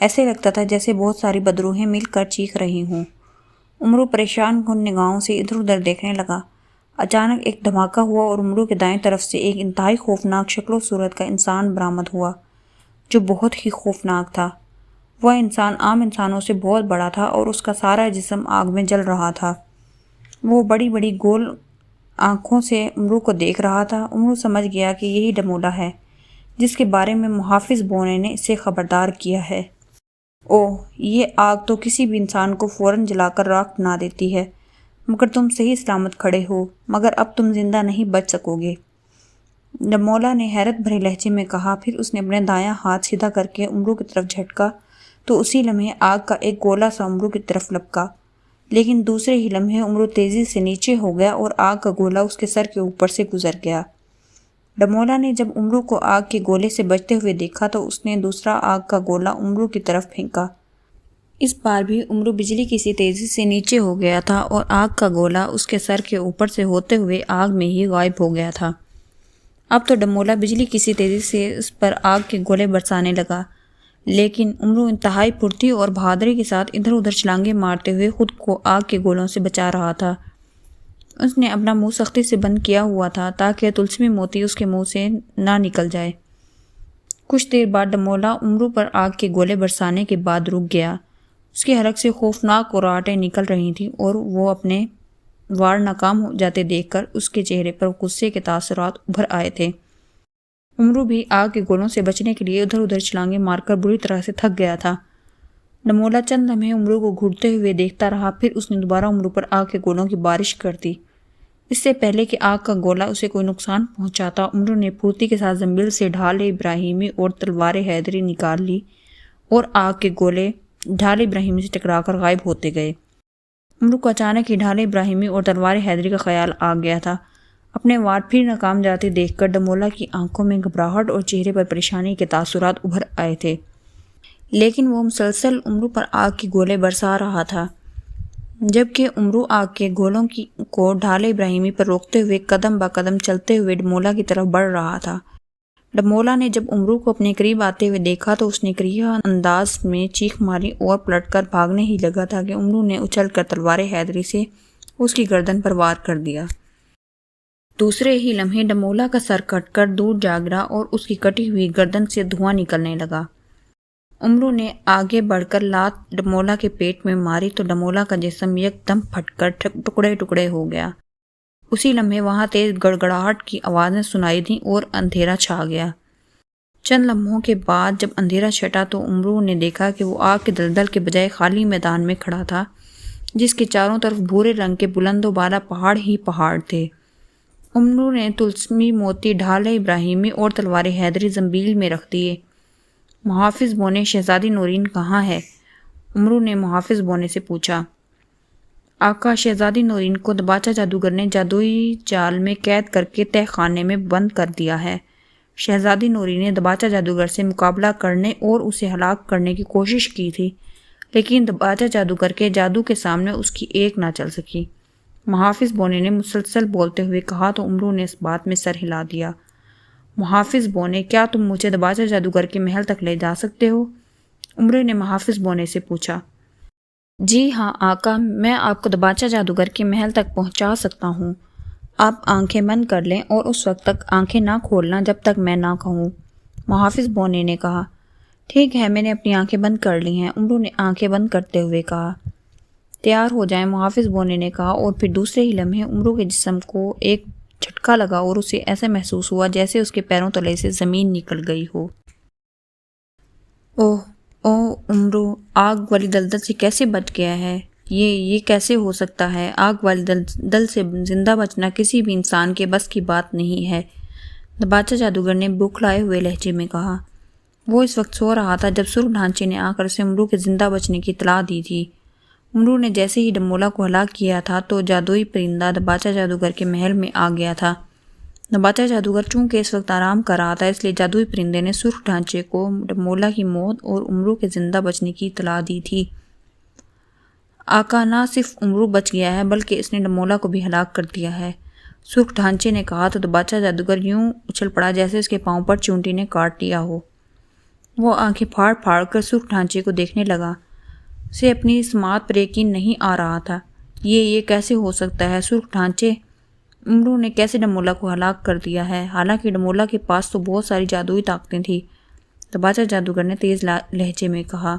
ایسے لگتا تھا جیسے بہت ساری بدروحیں مل کر چیخ رہی ہوں۔ امرو پریشان کن نگاہوں سے ادھر ادھر دیکھنے لگا۔ اچانک ایک دھماکہ ہوا اور امرو کے دائیں طرف سے ایک انتہائی خوفناک شکل و صورت کا انسان برآمد ہوا جو بہت ہی خوفناک تھا۔ وہ انسان عام انسانوں سے بہت بڑا تھا اور اس کا سارا جسم آگ میں جل رہا تھا۔ وہ بڑی بڑی گول آنکھوں سے امرو کو دیکھ رہا تھا۔ امرو سمجھ گیا کہ یہی ڈمولا ہے جس کے بارے میں محافظ بونے نے اسے خبردار کیا ہے۔ اوہ، یہ آگ تو کسی بھی انسان کو فوراً جلا کر راکھ بنا دیتی ہے، مگر تم صحیح سلامت کھڑے ہو، مگر اب تم زندہ نہیں بچ سکو گے، ڈمولا نے حیرت بھرے لہجے میں کہا۔ پھر اس نے اپنا دایاں ہاتھ سیدھا کر کے امرو کی طرف جھٹکا تو اسی لمحے آگ کا ایک گولا سا امرو کی طرف لپکا، لیکن دوسرے ہی لمحے امرو تیزی سے نیچے ہو گیا اور آگ کا گولا اس کے سر کے اوپر سے گزر گیا۔ ڈمولا نے جب امرو کو آگ کے گولے سے بچتے ہوئے دیکھا تو اس نے دوسرا آگ کا گولا امرو کی طرف پھینکا۔ اس بار بھی امرو بجلی کی سی تیزی سے نیچے ہو گیا تھا اور آگ کا گولا اس کے سر کے اوپر سے ہوتے ہوئے آگ میں ہی غائب ہو گیا تھا۔ اب تو ڈمولا بجلی کی سی تیزی سے اس پر آگ کے گولے برسانے لگا، لیکن امرو انتہائی پھرتی اور بہادری کے ساتھ ادھر ادھر چھلانگیں مارتے ہوئے خود کو آگ کے گولوں سے بچا رہا تھا۔ اس نے اپنا منہ سختی سے بند کیا ہوا تھا تاکہ طلسمی موتی اس کے منہ سے نہ نکل جائے۔ کچھ دیر بعد ڈمولا امرو پر آگ کے گولے برسانے کے بعد رک گیا۔ اس کے حلق سے خوفناک کراہٹیں نکل رہی تھیں اور وہ اپنے وار ناکام ہو جاتے دیکھ کر اس کے چہرے پر غصے کے تاثرات ابھر آئے تھے۔ امرو بھی آگ کے گولوں سے بچنے کے لیے ادھر ادھر چھلانگیں مار کر بری طرح سے تھک گیا تھا۔ ڈمولا چند لمحے امرو کو گھٹتے ہوئے دیکھتا رہا، پھر اس نے دوبارہ امرو پر آگ کے گولوں کی بارش کر دی۔ اس سے پہلے کہ آگ کا گولا اسے کوئی نقصان پہنچاتا، امرو نے پھرتی کے ساتھ زنبیل سے ڈھال ابراہیمی اور تلوار حیدری نکال لی اور آگ کے گولے ڈھال ابراہیمی سے ٹکرا کر غائب ہوتے گئے۔ امرو کو اچانک ہی ڈھال ابراہیمی اور تلوار حیدری کا خیال آ گیا تھا۔ اپنے وار پھر ناکام جاتے دیکھ کر ڈمولا کی آنکھوں میں گھبراہٹ اور چہرے پر پریشانی کے تاثرات ابھر آئے تھے، لیکن وہ مسلسل امرو پر آگ کے گولے برسا رہا تھا، جبکہ امرو آگ کے گولوں کو ڈھال ابراہیمی پر روکتے ہوئے قدم با قدم چلتے ہوئے ڈمولا کی طرف بڑھ رہا تھا۔ ڈمولا نے جب امرو کو اپنے قریب آتے ہوئے دیکھا تو اس نے کریہ انداز میں چیخ ماری اور پلٹ کر بھاگنے ہی لگا تھا کہ امرو نے اچھل کر تلوار حیدری سے اس کی گردن پر وار کر دیا۔ دوسرے ہی لمحے ڈمولا کا سر کٹ کر دور جا گرا اور اس کی کٹی ہوئی گردن سے دھواں نکلنے لگا۔ امرو نے آگے بڑھ کر لات ڈمولا کے پیٹ میں ماری تو ڈمولا کا جسم یک دم پھٹ کر ٹکڑے ٹکڑے ہو گیا۔ اسی لمحے وہاں تیز گڑگڑاہٹ کی آوازیں سنائی دیں اور اندھیرا چھا گیا۔ چند لمحوں کے بعد جب اندھیرا چھٹا تو امرو نے دیکھا کہ وہ آگ کے دلدل کے بجائے خالی میدان میں کھڑا تھا جس کے چاروں طرف بھورے رنگ کے بلند و بالا پہاڑ ہی پہاڑ تھے۔ امرو نے طلسمی موتی ڈھال ابراہیمی اور تلوار حیدری زنبیل میں رکھ دیے۔ محافظ بونے شہزادی نورین کہاں ہے؟ امرو نے محافظ بونے سے پوچھا۔ آقا، شہزادی نورین کو دباچہ جادوگر نے جادوئی جال میں قید کر کے تہ خانے میں بند کر دیا ہے۔ شہزادی نورین نے دباچہ جادوگر سے مقابلہ کرنے اور اسے ہلاک کرنے کی کوشش کی تھی، لیکن دباچہ جادوگر کے جادو کے سامنے اس کی ایک نہ چل سکی، محافظ بونے نے مسلسل بولتے ہوئے کہا تو امرو نے اس بات میں سر ہلا دیا۔ محافظ بونے، کیا تم مجھے دباچہ جادوگر کے محل تک لے جا سکتے ہو؟ امرو نے محافظ بونے سے پوچھا۔ جی ہاں آقا، میں آپ کو دباچہ جادوگر کے محل تک پہنچا سکتا ہوں۔ آپ آنکھیں بند کر لیں اور اس وقت تک آنکھیں نہ کھولنا جب تک میں نہ کہوں، محافظ بونے نے کہا۔ ٹھیک ہے، میں نے اپنی آنکھیں بند کر لی ہیں، امرو نے آنکھیں بند کرتے ہوئے کہا۔ تیار ہو جائیں، محافظ بونے نے کہا، اور پھر دوسرے ہی لمحے امرو کے جسم کو ایک جھٹکا لگا اور اسے ایسے محسوس ہوا جیسے اس کے پیروں تلے سے زمین نکل گئی ہو۔ اوہ امرو آگ والی دلدل سے کیسے بچ گیا ہے؟ یہ کیسے ہو سکتا ہے؟ آگ والی دلدل سے زندہ بچنا کسی بھی انسان کے بس کی بات نہیں ہے، دباچہ جادوگر نے بوکھلائے ہوئے لہجے میں کہا۔ وہ اس وقت سو رہا تھا جب سرخ ڈھانچے نے آ کر اسے امرو کے زندہ بچنے کی اطلاع دی تھی۔ امرو نے جیسے ہی ڈمولا کو ہلاک کیا تھا تو جادوئی پرندہ دباچہ جادوگر کے محل میں آ گیا تھا۔ دباچہ جادوگر چونکہ اس وقت آرام کر رہا تھا، اس لیے جادوئی پرندے نے سرخ ڈھانچے کو ڈمولا کی موت اور امرو کے زندہ بچنے کی اطلاع دی تھی۔ آقا، نہ صرف امرو بچ گیا ہے بلکہ اس نے ڈمولا کو بھی ہلاک کر دیا ہے، سرخ ڈھانچے نے کہا تو دباچہ جادوگر یوں اچھل پڑا جیسے اس کے پاؤں پر چونٹی نے کاٹ لیا ہو۔ وہ آنکھیں پھاڑ پھاڑ کر سرخ ڈھانچے کو دیکھنے لگا۔ اسے اپنی سماعت پر یقین نہیں آ رہا تھا۔ یہ کیسے ہو سکتا ہے؟ سرخ ڈھانچے امرو نے کیسے ڈمولا کو ہلاک کر دیا ہے؟ حالانکہ ڈمولا کے پاس تو بہت ساری جادوئی طاقتیں تھیں۔ دباچا جادوگر نے تیز لہجے میں کہا،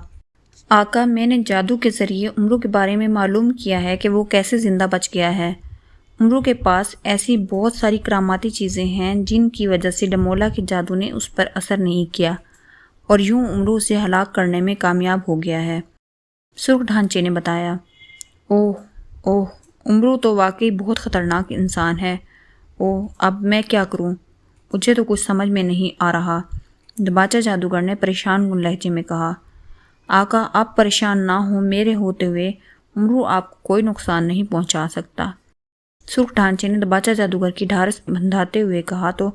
آقا، میں نے جادو کے ذریعے امرو کے بارے میں معلوم کیا ہے کہ وہ کیسے زندہ بچ گیا ہے۔ امرو کے پاس ایسی بہت ساری کراماتی چیزیں ہیں جن کی وجہ سے ڈمولا کے جادو نے اس پر اثر نہیں کیا، اور یوں امرو اسے ہلاک کرنے میں کامیاب ہو گیا ہے، سرخ ڈھانچے نے بتایا۔ اوہ اوہ، امرو تو واقعی بہت خطرناک انسان ہے۔ اوہ، اب میں کیا کروں؟ مجھے تو کچھ سمجھ میں نہیں آ رہا، دباچا جادوگر نے پریشان کن لہجے میں کہا۔ آقا، آپ پریشان نہ ہوں، میرے ہوتے ہوئے امرو آپ کو کوئی نقصان نہیں پہنچا سکتا، سرخ ڈھانچے نے دباچا جادوگر کی ڈھارس بندھاتے ہوئے کہا تو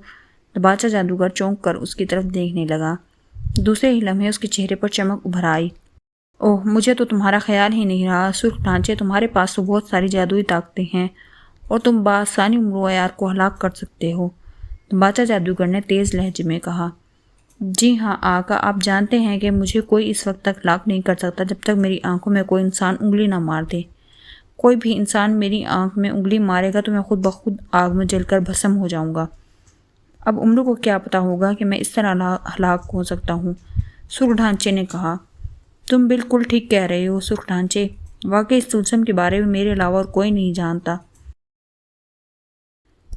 دباچا جادوگر چونک کر اس کی طرف دیکھنے لگا۔ دوسرے ہی لمحے اس کے چہرے پر چمک ابھر آئی۔ اوہ، مجھے تو تمہارا خیال ہی نہیں رہا، سرخ ڈھانچے، تمہارے پاس تو بہت ساری جادوئی طاقتیں ہیں اور تم بآسانی امرو عیار کو ہلاک کر سکتے ہو، دباچا جادوگر نے تیز لہجے میں کہا۔ جی ہاں آقا، آپ جانتے ہیں کہ مجھے کوئی اس وقت تک ہلاک نہیں کر سکتا جب تک میری آنکھوں میں کوئی انسان انگلی نہ مار دے۔ کوئی بھی انسان میری آنکھ میں انگلی مارے گا تو میں خود بخود آگ میں جل کر بھسم ہو جاؤں گا۔ اب امرو کو کیا پتا ہوگا کہ میں اس طرح ہلاک ہو سکتا ہوں، سرخ ڈھانچے نے کہا۔ تم بالکل ٹھیک کہہ رہے ہو سرخ ڈھانچے، واقعی اس طلسم کے بارے میں میرے علاوہ اور کوئی نہیں جانتا۔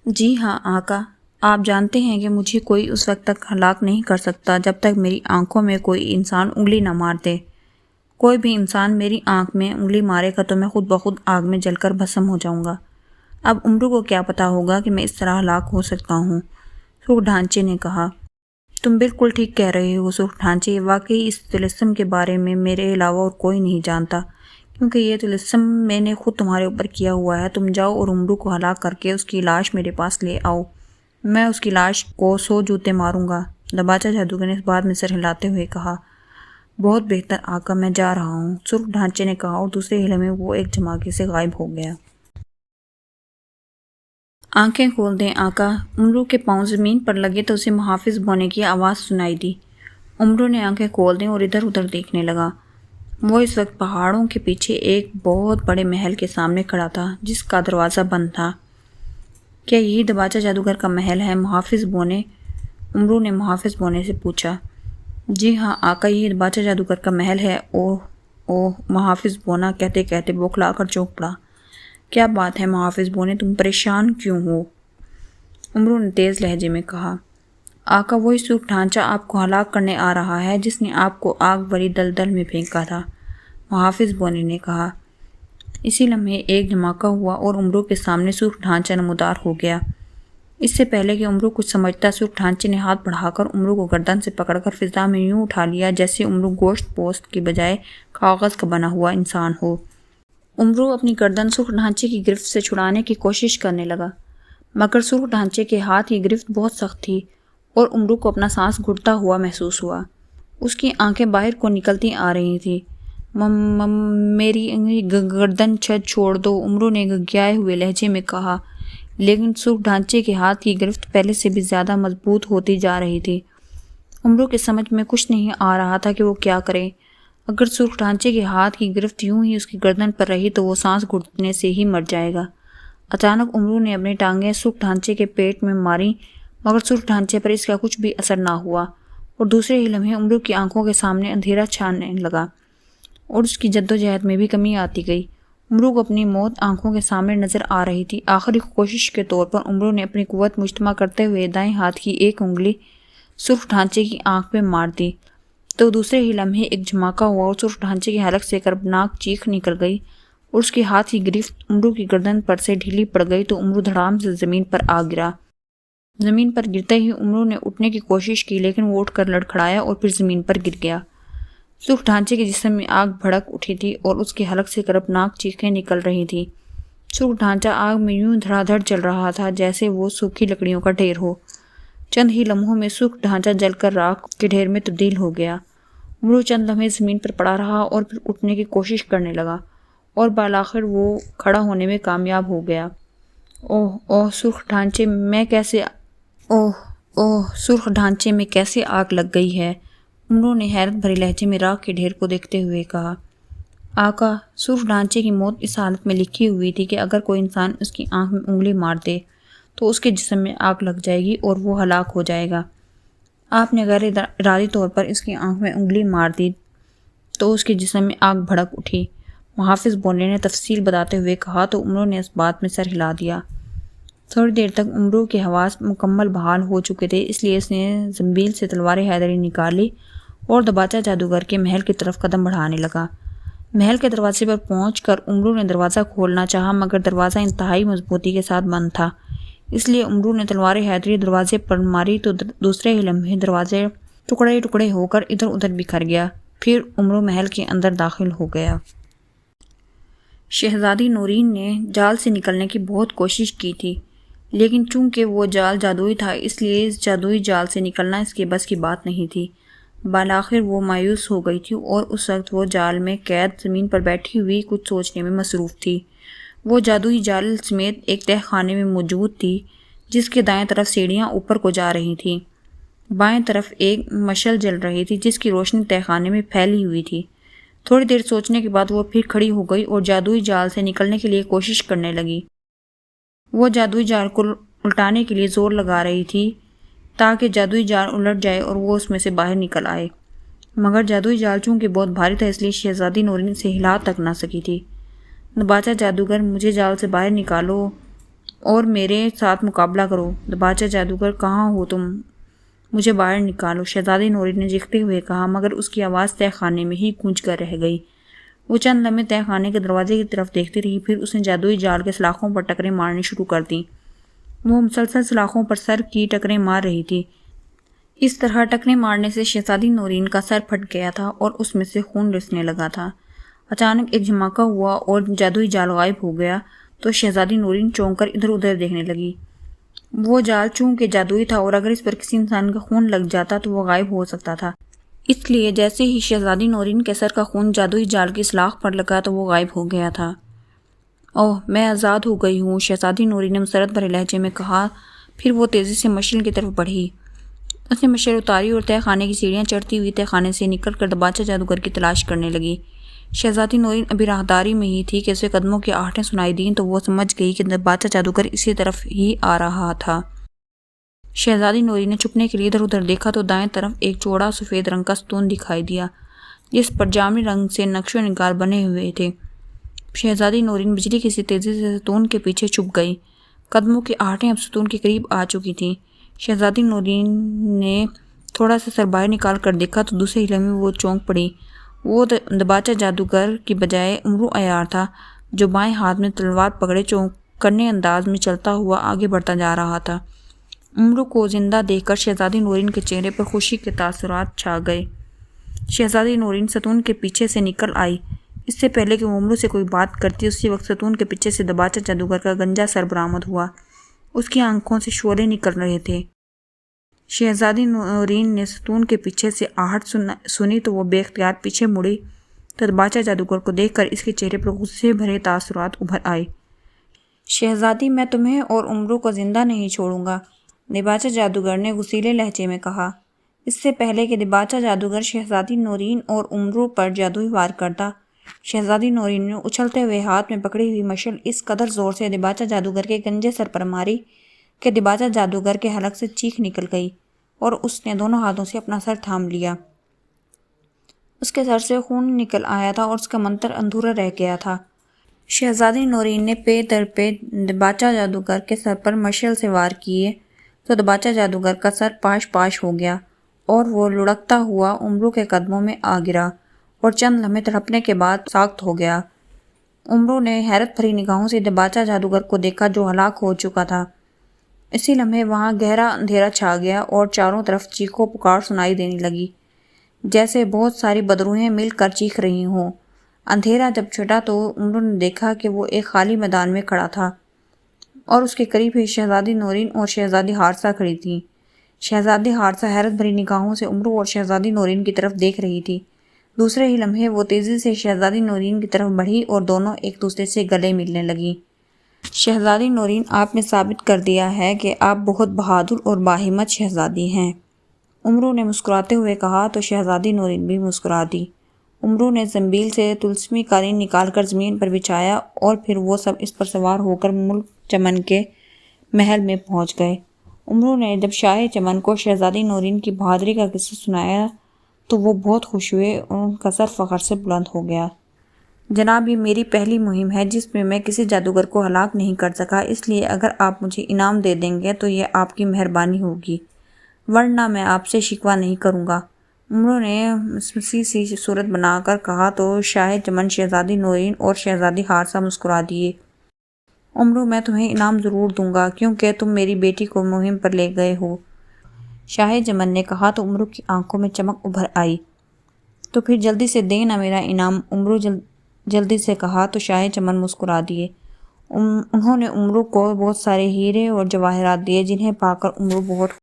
جی ہاں آقا، آپ جانتے ہیں کہ مجھے کوئی اس وقت تک ہلاک نہیں کر سکتا جب تک میری آنکھوں میں کوئی انسان انگلی نہ مار دے۔ کوئی بھی انسان میری آنکھ میں انگلی مارے گا تو میں خود بخود آگ میں جل کر بھسم ہو جاؤں گا۔ اب امرو کو کیا پتا ہوگا کہ میں اس طرح ہلاک ہو سکتا ہوں، سرخ ڈھانچے نے کہا۔ تم بالکل ٹھیک کہہ رہے ہو سرخ ڈھانچے، واقعی اس طلسم کے بارے میں میرے علاوہ اور کوئی نہیں جانتا، کیونکہ یہ طلسم میں نے خود تمہارے اوپر کیا ہوا ہے۔ تم جاؤ اور امرو کو ہلاک کر کے اس کی لاش میرے پاس لے آؤ، میں اس کی لاش کو 100 جوتے ماروں گا، دباچا جادوگر نے اس بات میں سر ہلاتے ہوئے کہا۔ بہت بہتر آقا، میں جا رہا ہوں، سرخ ڈھانچے نے کہا اور دوسرے ہلے میں وہ ایک جھماکے سے غائب ہو گیا۔ آنکھیں کھول دیں آقا، امرو کے پاؤں زمین پر لگے تو اسے محافظ بونے کی آواز سنائی دی۔ امرو نے آنکھیں کھول دیں اور ادھر ادھر دیکھنے لگا۔ وہ اس وقت پہاڑوں کے پیچھے ایک بہت بڑے محل کے سامنے کھڑا تھا جس کا دروازہ بند تھا۔ کیا یہی دباچا جادوگر کا محل ہے محافظ بونے؟ امرو نے محافظ بونے سے پوچھا۔ جی ہاں آقا، یہ دباچا جادوگر کا محل ہے۔ اوہ اوہ، محافظ بونا کہتے کہتے بوکھلا کر چونک پڑا۔ کیا بات ہے محافظ بونے، تم پریشان کیوں ہو؟ امرو نے تیز لہجے میں کہا۔ آقا، وہی سرخ ڈھانچہ آپ کو ہلاک کرنے آ رہا ہے جس نے آپ کو آگ بھری دلدل میں پھینکا تھا، محافظ بونے نے کہا۔ اسی لمحے ایک دھماکہ ہوا اور امرو کے سامنے سرخ ڈھانچہ نمودار ہو گیا۔ اس سے پہلے کہ امرو کچھ سمجھتا، سرخ ڈھانچے نے ہاتھ بڑھا کر امرو کو گردن سے پکڑ کر فضا میں یوں اٹھا لیا جیسے امرو گوشت پوست کی بجائے کاغذ کا بنا ہوا انسان ہو۔ امرو اپنی گردن سرخ ڈھانچے کی گرفت سے چھڑانے کی کوشش کرنے لگا، مگر سرخ ڈھانچے کے ہاتھ کی گرفت بہت سخت تھی اور امرو کو اپنا سانس گھٹتا ہوا محسوس ہوا۔ اس کی آنکھیں باہر کو نکلتی آ رہی تھیں۔ میری گردن چھوڑ دو، امرو نے گھگھیائے ہوئے لہجے میں کہا، لیکن سرخ ڈھانچے کے ہاتھ کی گرفت پہلے سے بھی زیادہ مضبوط ہوتی جا رہی تھی۔ امرو کے سمجھ میں کچھ نہیں آ رہا تھا کہ وہ کیا کرے۔ اگر سرخ ڈھانچے کے ہاتھ کی گرفت یوں ہی اس کی گردن پر رہی تو وہ سانس گھٹنے سے ہی مر جائے گا۔ اچانک امرو نے اپنی ٹانگیں سرخ ڈھانچے کے پیٹ میں ماری، مگر سرخ ڈھانچے پر اس کا کچھ بھی اثر نہ ہوا اور دوسرے ہی لمحے امرو کی آنکھوں کے سامنے اندھیرا چھانے لگا اور اس کی جدوجہد میں بھی کمی آتی گئی۔ امرو کو اپنی موت آنکھوں کے سامنے نظر آ رہی تھی۔ آخری کوشش کے طور پر امرو نے اپنی قوت مجتمع کرتے ہوئے دائیں ہاتھ کی ایک انگلی سرخ ڈھانچے کی آنکھ پہ مار دی تو دوسرے ہی لمحے ایک دھماکہ ہوا اور سرخ ڈھانچے کے حلق سے کربناک چیخ نکل گئی اور اس کے ہاتھ کی گرفت امرو کی گردن پر سے ڈھیلی پڑ گئی تو امرو دھڑام سے زمین پر آ گرا۔ زمین پر گرتے ہی امرو نے اٹھنے کی کوشش کی لیکن وہ اٹھ کر لڑکھڑایا اور پھر زمین پر گر گیا۔ سرخ ڈھانچے کے جسم میں آگ بھڑک اٹھی تھی اور اس کے حلق سے کربناک چیخیں نکل رہی تھیں۔ سرخ ڈھانچہ آگ میں یوں دھڑا دھڑ جل رہا تھا جیسے وہ سوکھی لکڑیوں کا ڈھیر ہو۔ چند ہی لمحوں میں سرخ ڈھانچہ جل کر راکھ کے ڈھیر میں تبدیل ہو گیا۔ امرو چند لمحے زمین پر پڑا رہا اور پھر اٹھنے کی کوشش کرنے لگا اور بالآخر وہ کھڑا ہونے میں کامیاب ہو گیا۔ اوہ اوہ، سرخ ڈھانچے میں کیسے اوہ اوہ سرخ ڈھانچے میں کیسے آگ لگ گئی ہے؟ امرو نے حیرت بھرے لہجے میں راکھ کے ڈھیر کو دیکھتے ہوئے کہا۔ آقا، سرخ ڈھانچے کی موت اس حالت میں لکھی ہوئی تھی کہ اگر کوئی انسان اس کی آنکھ میں انگلی مار دے تو اس کے جسم میں آگ لگ جائے گی اور وہ ہلاک ہو جائے گا۔ آپ نے غیر ارادی طور پر اس کی آنکھ میں انگلی مار دی تو اس کے جسم میں آگ بھڑک اٹھی۔ محافظ بونلے نے تفصیل بتاتے ہوئے کہا تو عمرو نے اس بات میں سر ہلا دیا۔ تھوڑی دیر تک عمرو کے حواس مکمل بحال ہو چکے تھے، اس لیے اس نے زنبیل سے تلوار حیدری نکالی اور دباچہ جادوگر کے محل کی طرف قدم بڑھانے لگا۔ محل کے دروازے پر پہنچ کر عمرو نے دروازہ کھولنا چاہا مگر دروازہ انتہائی مضبوطی کے ساتھ بند تھا، اس لیے عمرو نے تلوار حیدری دروازے پر ماری تو دوسرے ہی لمحے دروازے ٹکڑے ٹکڑے ہو کر ادھر ادھر بکھر گیا۔ پھر عمرو محل کے اندر داخل ہو گیا۔ شہزادی نورین نے جال سے نکلنے کی بہت کوشش کی تھی، لیکن چونکہ وہ جال جادوئی تھا اس لیے اس جادوئی جال سے نکلنا اس کے بس کی بات نہیں تھی۔ بالآخر وہ مایوس ہو گئی تھی اور اس وقت وہ جال میں قید زمین پر بیٹھی ہوئی کچھ سوچنے میں مصروف تھی۔ وہ جادوئی جال سمیت ایک تہہ خانے میں موجود تھی جس کے دائیں طرف سیڑھیاں اوپر کو جا رہی تھیں۔ بائیں طرف ایک مشعل جل رہی تھی جس کی روشنی تہہ خانے میں پھیلی ہوئی تھی۔ تھوڑی دیر سوچنے کے بعد وہ پھر کھڑی ہو گئی اور جادوئی جال سے نکلنے کے لیے کوشش کرنے لگی۔ وہ جادوئی جال کو الٹانے کے لیے زور لگا رہی تھی تاکہ جادوئی جال الٹ جائے اور وہ اس میں سے باہر نکل آئے، مگر جادوئی جال چونکہ بہت بھاری تھا اس لیے شہزادی نورین سے ہلا تک نہ سکی تھی۔ دباچہ جادوگر، مجھے جال سے باہر نکالو اور میرے ساتھ مقابلہ کرو۔ دباچہ جادوگر، کہاں ہو تم؟ مجھے باہر نکالو، شہزادی نورین نے چیختے ہوئے کہا، مگر اس کی آواز تہہ خانے میں ہی گونج کر رہ گئی۔ وہ چند لمحے تہہ خانے کے دروازے کی طرف دیکھتی رہی، پھر اس نے جادوئی جال کے سلاخوں پر ٹکریں مارنی شروع کر دیں۔ وہ مسلسل سلاخوں پر سر کی ٹکریں مار رہی تھی۔ اس طرح ٹکریں مارنے سے شہزادی نورین کا سر پھٹ گیا تھا اور اس میں سے خون رسنے لگا تھا۔ اچانک ایک دھماکہ ہوا اور جادوئی جال غائب ہو گیا تو شہزادی نورین چونک کر ادھر ادھر دیکھنے لگی۔ وہ جال چونکہ جادوئی تھا اور اگر اس پر کسی انسان کا خون لگ جاتا تو وہ غائب ہو سکتا تھا، اس لیے جیسے ہی شہزادی نورین کے سر کا خون جادوئی جال کی سلاخ پر لگا تو وہ غائب ہو گیا تھا۔ اوہ، میں آزاد ہو گئی ہوں، شہزادی نورین نے مسرت بھرے لہجے میں کہا۔ پھر وہ تیزی سے مشعل کی طرف بڑھی۔ اس نے مشعل اتاری اور تہہ خانے کی سیڑھیاں چڑھتی ہوئی تہہ خانے سے نکل کر دباچہ جادوگر کی تلاش کرنے لگی۔ شہزادی نورین ابھی راہداری میں ہی تھی کہ اسے قدموں کی آہٹیں سنائی دیں تو وہ سمجھ گئی کہ دباچہ جادوگر اسی طرف ہی آ رہا تھا۔ شہزادی نورین نے چھپنے کے لیے ادھر ادھر دیکھا تو دائیں طرف ایک چوڑا سفید رنگ کا ستون دکھائی دیا جس پر جامنی رنگ سے نقش و نگار بنے ہوئے تھے۔ شہزادی نورین بجلی کی سی تیزی سے ستون کے پیچھے چھپ گئی۔ قدموں کی آہٹیں اب ستون کے قریب آ چکی تھیں۔ شہزادی نورین نے تھوڑا سا سر باہر نکال کر دیکھا تو دوسرے ہی لمحے وہ چونک پڑی۔ وہ دباچہ جادوگر کی بجائے عمرو عیار تھا جو بائیں ہاتھ میں تلوار پکڑے چونکنے انداز میں چلتا ہوا آگے بڑھتا جا رہا تھا۔ عمرو کو زندہ دیکھ کر شہزادی نورین کے چہرے پر خوشی کے تاثرات چھا گئے۔ شہزادی نورین ستون کے پیچھے سے نکل آئی۔ اس سے پہلے کہ وہ عمرو سے کوئی بات کرتی اسی وقت ستون کے پیچھے سے دباچہ جادوگر کا گنجا سر برآمد ہوا۔ اس کی آنکھوں سے شعلے نکل رہے تھے۔ شہزادی نورین نے ستون کے پیچھے سے آہٹ سنی تو وہ بے اختیار پیچھے مڑی تو دباچہ جادوگر کو دیکھ کر اس کے چہرے پر غصے بھرے تاثرات ابھر آئے۔ شہزادی، میں تمہیں اور عمرو کو زندہ نہیں چھوڑوں گا، دباچہ جادوگر نے غصیلے لہجے میں کہا۔ اس سے پہلے کہ دباچہ جادوگر شہزادی نورین اور عمرو پر جادوئی وار کرتا، شہزادی نورین نے اچھلتے ہوئے ہاتھ میں پکڑی ہوئی مشعل اس قدر زور سے دباچہ جادوگر کے گنجے سر پر ماری کہ دباچہ جادوگر کے حلق سے چیخ نکل گئی اور اس نے دونوں ہاتھوں سے اپنا سر تھام لیا۔ اس کے سر سے خون نکل آیا تھا اور اس کا منتر ادھورا رہ گیا تھا۔ شہزادی نورین نے پے در پے دباچہ جادوگر کے سر پر مشعل سے وار کیے تو دباچہ جادوگر کا سر پاش پاش ہو گیا اور وہ لڑکتا ہوا عمرو کے قدموں میں آ گرا اور چند لمحے تڑپنے کے بعد ساخت ہو گیا۔ عمرو نے حیرت بھری نگاہوں سے دباچہ جادوگر کو دیکھا جو ہلاک ہو چکا تھا۔ اسی لمحے وہاں گہرا اندھیرا چھا گیا اور چاروں طرف چیخو پکار سنائی دینے لگی جیسے بہت ساری بدروحیں مل کر چیخ رہی ہوں۔ اندھیرا جب چھٹا تو عمرو نے دیکھا کہ وہ ایک خالی میدان میں کھڑا تھا اور اس کے قریب ہی شہزادی نورین اور شہزادی حارثہ کھڑی تھیں۔ شہزادی حارثہ حیرت بھری نگاہوں سے عمرو اور شہزادی نورین کی طرف دیکھ رہی تھی۔ دوسرے ہی لمحے وہ تیزی سے شہزادی نورین کی طرف بڑھی اور دونوں ایک دوسرے سے گلے ملنے لگیں۔ شہزادی نورین، آپ نے ثابت کر دیا ہے کہ آپ بہت بہادر اور باہمت شہزادی ہیں، عمرو نے مسکراتے ہوئے کہا تو شہزادی نورین بھی مسکرا دی عمرو نے زنبیل سے طلسمی قالین نکال کر زمین پر بچھایا اور پھر وہ سب اس پر سوار ہو کر ملک چمن کے محل میں پہنچ گئے۔ عمرو نے جب شاہ چمن کو شہزادی نورین کی بہادری کا قصہ سنایا تو وہ بہت خوش ہوئے اور ان کا سر فخر سے بلند ہو گیا۔ جناب، یہ میری پہلی مہم ہے جس میں میں کسی جادوگر کو ہلاک نہیں کر سکا، اس لیے اگر آپ مجھے انعام دے دیں گے تو یہ آپ کی مہربانی ہوگی، ورنہ میں آپ سے شکوہ نہیں کروں گا۔ عمرو نے مسیح سی صورت بنا کر کہا تو شاہ چمن، شہزادی نورین اور شہزادی حارثہ مسکرا دیے۔ عمرو، میں تمہیں انعام ضرور دوں گا کیونکہ تم میری بیٹی کو مہم پر لے گئے ہو، شاہ چمن نے کہا تو عمرو کی آنکھوں میں چمک ابھر آئی۔ تو پھر جلدی سے دے نا میرا انعام، عمرو جلدی سے کہا تو شاہ چمن مسکرا دیے۔ انہوں نے عمرو کو بہت سارے ہیرے اور جواہرات دیے جنہیں پا کر عمرو بہت